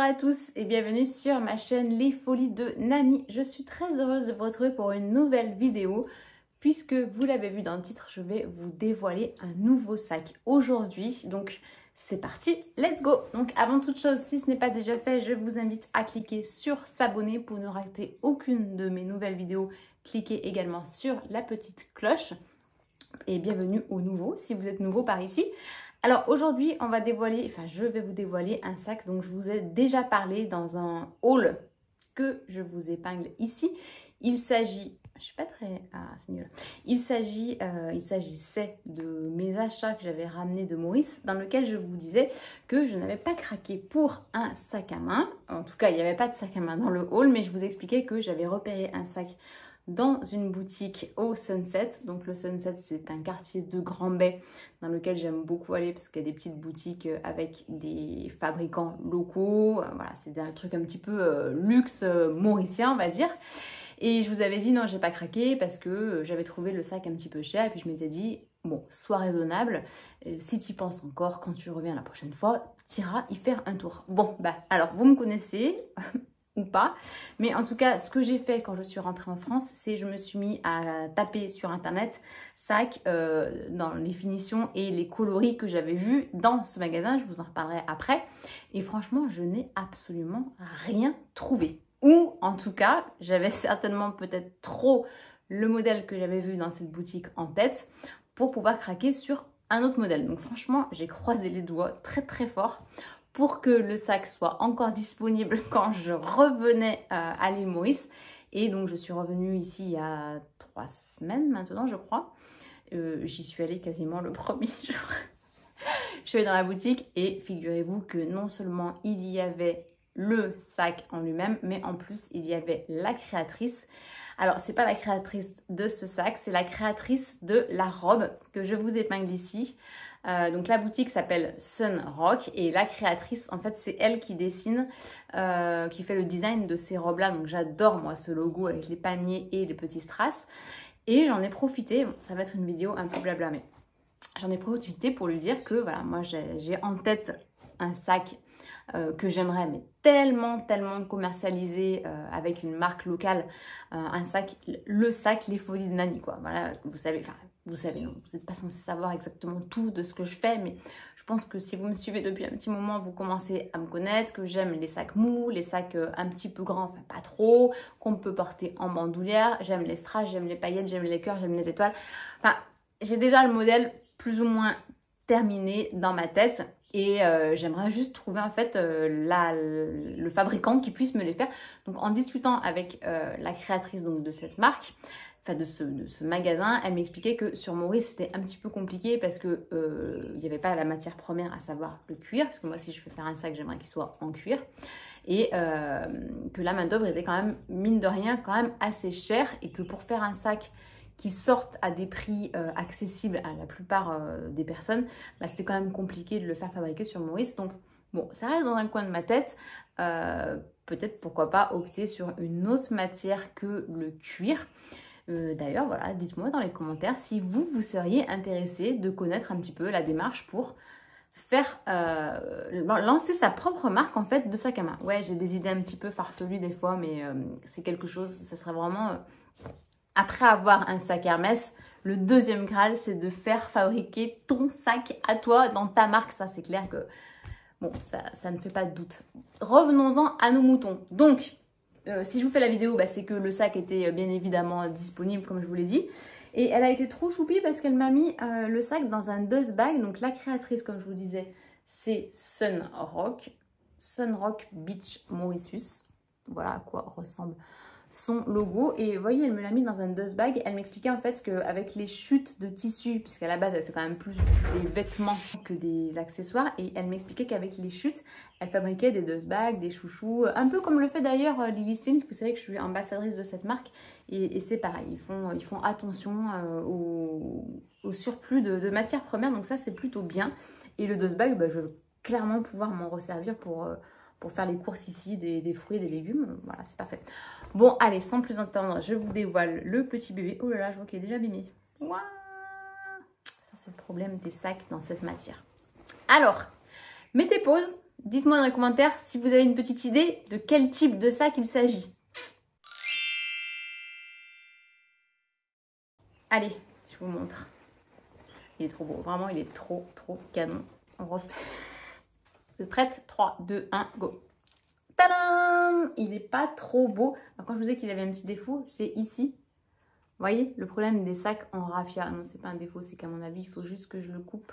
à tous et bienvenue sur ma chaîne Les Folies de Nani. Je suis très heureuse de vous retrouver pour une nouvelle vidéo. Puisque vous l'avez vu dans le titre, je vais vous dévoiler un nouveau sac aujourd'hui. Donc c'est parti, let's go! Donc avant toute chose, si ce n'est pas déjà fait, je vous invite à cliquer sur s'abonner pour ne rater aucune de mes nouvelles vidéos. Cliquez également sur la petite cloche. Et bienvenue aux nouveaux, si vous êtes nouveau par ici. Alors aujourd'hui, je vais vous dévoiler un sac dont je vous ai déjà parlé dans un haul que je vous épingle ici. Il s'agit, je suis pas très, c'est mieux là. Il s'agissait de mes achats que j'avais ramenés de Maurice, dans lequel je vous disais que je n'avais pas craqué pour un sac à main. En tout cas, il n'y avait pas de sac à main dans le haul, mais je vous expliquais que j'avais repéré un sac dans une boutique au Sunset. Donc le Sunset, c'est un quartier de Grand Bay dans lequel j'aime beaucoup aller parce qu'il y a des petites boutiques avec des fabricants locaux. Voilà, c'est un truc un petit peu luxe mauricien, on va dire. Et je vous avais dit non, j'ai pas craqué parce que j'avais trouvé le sac un petit peu cher et puis je m'étais dit bon, sois raisonnable, si tu y penses encore, quand tu reviens la prochaine fois, tu iras y faire un tour. Bon, bah alors vous me connaissez ou pas, mais en tout cas ce que j'ai fait quand je suis rentrée en France, c'est je me suis mis à taper sur internet sac dans les finitions et les coloris que j'avais vus dans ce magasin. Je vous en reparlerai après et franchement je n'ai absolument rien trouvé, ou en tout cas j'avais certainement peut-être trop le modèle que j'avais vu dans cette boutique en tête pour pouvoir craquer sur un autre modèle. Donc franchement j'ai croisé les doigts très très fort pour que le sac soit encore disponible quand je revenais à l'île Maurice. Et donc, je suis revenue ici il y a 3 semaines maintenant, je crois. J'y suis allée quasiment le premier jour. Je suis allée dans la boutique et figurez-vous que non seulement il y avait le sac en lui-même, mais en plus, il y avait la créatrice. Alors, c'est pas la créatrice de ce sac, c'est la créatrice de la robe que je vous épingle ici. Donc la boutique s'appelle Sun Rock et la créatrice, en fait, c'est elle qui dessine, qui fait le design de ces robes-là. Donc j'adore moi ce logo avec les palmiers et les petits strass. Et j'en ai profité, bon, ça va être une vidéo un peu blabla, mais j'en ai profité pour lui dire que voilà, moi j'ai en tête un sac que j'aimerais mais tellement commercialisé avec une marque locale, un sac, le sac Les Folies de Nani quoi. Voilà, vous savez non, vous n'êtes pas censé savoir exactement tout de ce que je fais, mais je pense que si vous me suivez depuis un petit moment, vous commencez à me connaître, que j'aime les sacs mous, les sacs un petit peu grands, enfin pas trop, qu'on peut porter en bandoulière, j'aime les strass, j'aime les paillettes, j'aime les cœurs, j'aime les étoiles. Enfin, j'ai déjà le modèle plus ou moins terminé dans ma tête. Et j'aimerais juste trouver en fait le fabricant qui puisse me les faire. Donc en discutant avec la créatrice donc, de cette marque, enfin de ce magasin, elle m'expliquait que sur Maurice c'était un petit peu compliqué parce que il n'y avait pas la matière première, à savoir le cuir. Parce que moi si je veux faire un sac, j'aimerais qu'il soit en cuir. Et que la main d'œuvre était quand même, mine de rien, quand même assez chère. Et que pour faire un sac qui sortent à des prix accessibles à la plupart des personnes, bah, c'était quand même compliqué de le faire fabriquer sur Maurice. Donc bon, ça reste dans un coin de ma tête. Peut-être pourquoi pas opter sur une autre matière que le cuir. D'ailleurs, voilà, dites-moi dans les commentaires si vous seriez intéressé de connaître un petit peu la démarche pour faire lancer sa propre marque en fait de sac à main. Ouais, j'ai des idées un petit peu farfelues des fois, mais c'est quelque chose, ça serait vraiment... Après avoir un sac Hermès, le deuxième Graal, c'est de faire fabriquer ton sac à toi dans ta marque. Ça, c'est clair que, bon, ça ne fait pas de doute. Revenons-en à nos moutons. Donc, si je vous fais la vidéo, bah, c'est que le sac était bien évidemment disponible, comme je vous l'ai dit. Et elle a été trop choupie parce qu'elle m'a mis le sac dans un dust bag. Donc, la créatrice, comme je vous disais, c'est Sun Rock Beach Mauritius. Voilà à quoi ressemble son logo. Et vous voyez, elle me l'a mis dans un dust bag. Elle m'expliquait en fait qu'avec les chutes de tissu, puisqu'à la base elle fait quand même plus des vêtements que des accessoires, et elle m'expliquait qu'avec les chutes elle fabriquait des dust bags, des chouchous, un peu comme le fait d'ailleurs Lily Silk. Vous savez que je suis ambassadrice de cette marque et c'est pareil, ils font attention au surplus de matières premières, donc ça c'est plutôt bien. Et le dust bag, bah, je veux clairement pouvoir m'en resservir pour faire les courses ici, des fruits et des légumes. Voilà, c'est parfait. Bon, allez, sans plus attendre, je vous dévoile le petit bébé. Oh là là, je vois qu'il est déjà abîmé. Ouah, ça, c'est le problème des sacs dans cette matière. Alors, mettez pause, dites-moi dans les commentaires si vous avez une petite idée de quel type de sac il s'agit. Allez, je vous montre. Il est trop beau, vraiment il est trop canon. On refait. Vous êtes prêtes? 3, 2, 1, go. Tadam! Il n'est pas trop beau. Alors, quand je vous disais qu'il avait un petit défaut, c'est ici. Vous voyez, le problème des sacs en raffia. Non, c'est pas un défaut, c'est qu'à mon avis, il faut juste que je le coupe.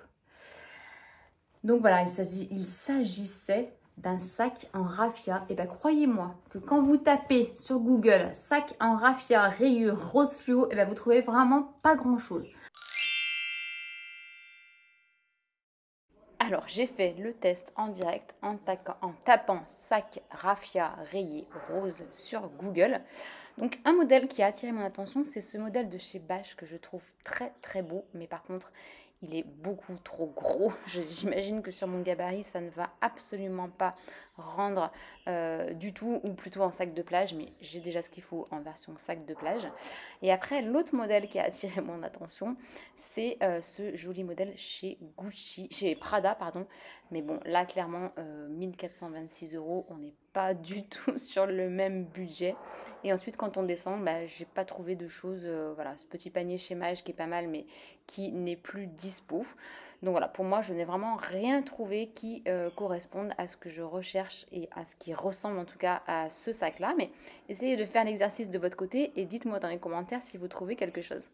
Donc voilà, il s'agissait d'un sac en raffia. Et bien, croyez-moi que quand vous tapez sur Google sac en raffia, rayures, rose fluo, et bien, vous trouvez vraiment pas grand-chose. Alors, j'ai fait le test en direct en tapant sac raffia rayé rose sur Google. Donc, un modèle qui a attiré mon attention, c'est ce modèle de chez Bache que je trouve très beau. Mais par contre, il est beaucoup trop gros. J'imagine que sur mon gabarit, ça ne va absolument pas rendre du tout, ou plutôt en sac de plage. Mais j'ai déjà ce qu'il faut en version sac de plage. Et après, l'autre modèle qui a attiré mon attention, c'est ce joli modèle chez Prada, pardon. Mais bon, là, clairement, 1426 €, on n'est pas du tout sur le même budget. Et ensuite, quand on descend, bah, j'ai pas trouvé de choses. Voilà, ce petit panier chez Mage qui est pas mal, mais qui n'est plus dispo. Donc voilà, pour moi, je n'ai vraiment rien trouvé qui corresponde à ce que je recherche et à ce qui ressemble en tout cas à ce sac-là. Mais essayez de faire l'exercice de votre côté et dites-moi dans les commentaires si vous trouvez quelque chose.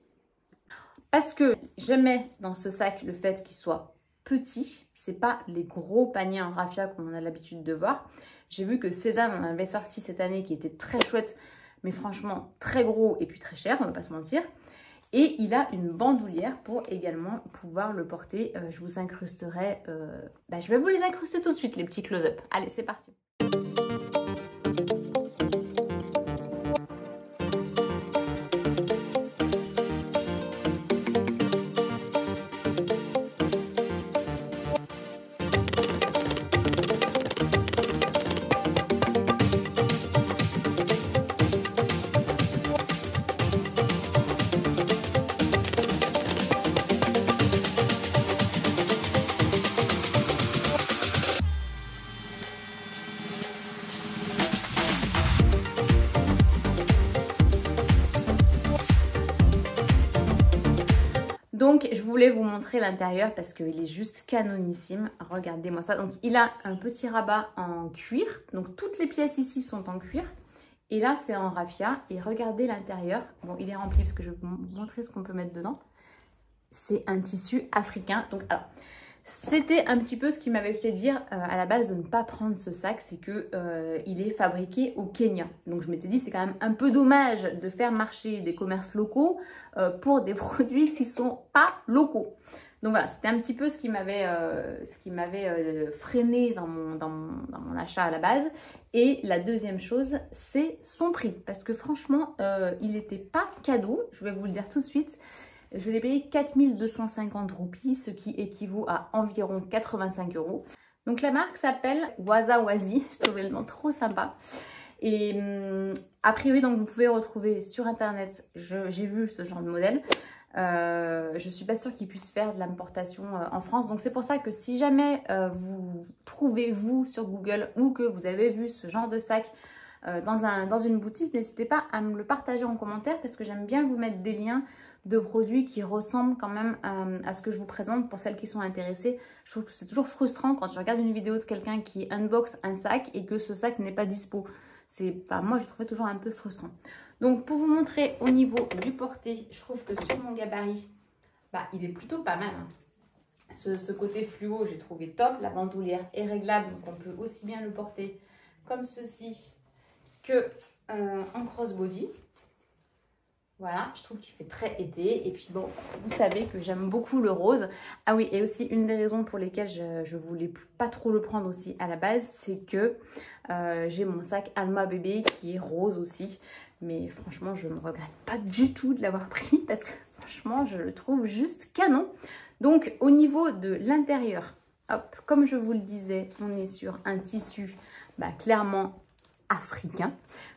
Parce que j'aimais dans ce sac le fait qu'il soit petit, c'est pas les gros paniers en raffia qu'on a l'habitude de voir. J'ai vu que Cézanne en avait sorti cette année qui était très chouette, mais franchement très gros et puis très cher, on va pas se mentir. Et il a une bandoulière pour également pouvoir le porter. Je vous incrusterai, je vais vous les incruster tout de suite les petits close-up. Allez, c'est parti. Donc, je voulais vous montrer l'intérieur parce qu'il est juste canonissime. Regardez-moi ça. Donc, il a un petit rabat en cuir. Donc, toutes les pièces ici sont en cuir. Et là, c'est en raffia. Et regardez l'intérieur. Bon, il est rempli parce que je vais vous montrer ce qu'on peut mettre dedans. C'est un tissu africain. Donc, alors, c'était un petit peu ce qui m'avait fait dire à la base de ne pas prendre ce sac, c'est que il est fabriqué au Kenya. Donc je m'étais dit c'est quand même un peu dommage de faire marcher des commerces locaux pour des produits qui sont pas locaux. Donc voilà, c'était un petit peu ce qui m'avait freiné dans mon achat à la base. Et la deuxième chose, c'est son prix. Parce que franchement, il n'était pas cadeau, je vais vous le dire tout de suite. Je l'ai payé 4250 roupies, ce qui équivaut à environ 85 €. Donc la marque s'appelle Wazawazi, je trouvais le nom trop sympa. Et a priori, donc vous pouvez retrouver sur internet, j'ai vu ce genre de modèle. Je suis pas sûre qu'ils puissent faire de l'importation en France. Donc c'est pour ça que si jamais vous trouvez vous sur Google ou que vous avez vu ce genre de sac dans une boutique, n'hésitez pas à me le partager en commentaire parce que j'aime bien vous mettre des liens de produits qui ressemblent quand même à ce que je vous présente pour celles qui sont intéressées. Je trouve que c'est toujours frustrant quand tu regardes une vidéo de quelqu'un qui unbox un sac et que ce sac n'est pas dispo. Moi, je trouvais toujours un peu frustrant. Donc, pour vous montrer au niveau du porté, je trouve que sur mon gabarit, il est plutôt pas mal. Hein. Ce côté fluo, j'ai trouvé top. La bandoulière est réglable, donc on peut aussi bien le porter comme ceci que en crossbody. Voilà, je trouve qu'il fait très été. Et puis bon, vous savez que j'aime beaucoup le rose. Ah oui, et aussi une des raisons pour lesquelles je voulais pas trop le prendre aussi à la base, c'est que j'ai mon sac Alma bébé qui est rose aussi. Mais franchement, je ne regrette pas du tout de l'avoir pris parce que franchement, je le trouve juste canon. Donc au niveau de l'intérieur, hop, comme je vous le disais, on est sur un tissu clairement africain.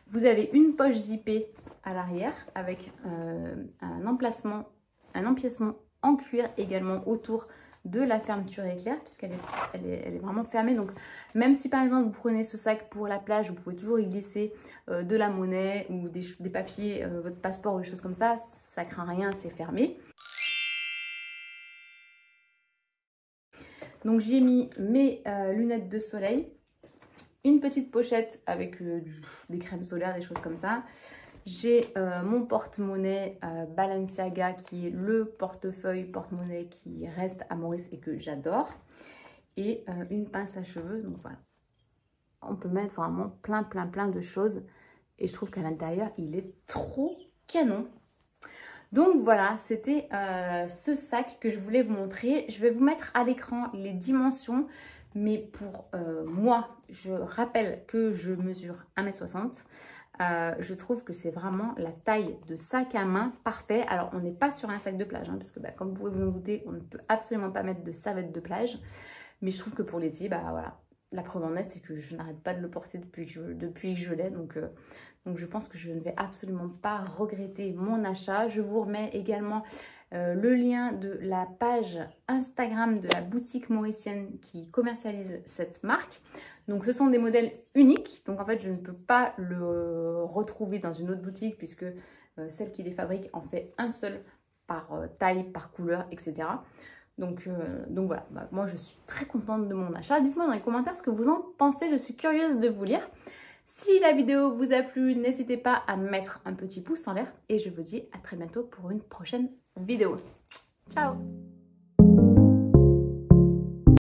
Vous avez une poche zippée à l'arrière avec un empiècement en cuir également autour de la fermeture éclair puisqu'elle est vraiment fermée. Donc même si par exemple vous prenez ce sac pour la plage, vous pouvez toujours y glisser de la monnaie ou des papiers, votre passeport ou des choses comme ça craint rien, c'est fermé. Donc j'y ai mis mes lunettes de soleil, une petite pochette avec des crèmes solaires, des choses comme ça. J'ai mon porte-monnaie Balenciaga qui est le portefeuille porte-monnaie qui reste à Maurice et que j'adore. Et une pince à cheveux, donc voilà. On peut mettre vraiment plein de choses. Et je trouve qu'à l'intérieur, il est trop canon. Donc voilà, c'était ce sac que je voulais vous montrer. Je vais vous mettre à l'écran les dimensions. Mais pour moi, je rappelle que je mesure 1m60. Je trouve que c'est vraiment la taille de sac à main parfait. Alors, on n'est pas sur un sac de plage, hein, parce que comme vous pouvez vous en douter, on ne peut absolument pas mettre de serviette de plage. Mais je trouve que pour l'été, voilà, la preuve en est, c'est que je n'arrête pas de le porter depuis que je l'ai. Donc je pense que je ne vais absolument pas regretter mon achat. Je vous remets également le lien de la page Instagram de la boutique mauricienne qui commercialise cette marque. Donc ce sont des modèles uniques, donc en fait je ne peux pas le retrouver dans une autre boutique puisque celle qui les fabrique en fait un seul par taille, par couleur, etc. Donc voilà, moi je suis très contente de mon achat. Dites-moi dans les commentaires ce que vous en pensez, je suis curieuse de vous lire. Si la vidéo vous a plu, n'hésitez pas à mettre un petit pouce en l'air et je vous dis à très bientôt pour une prochaine vidéo. Ciao!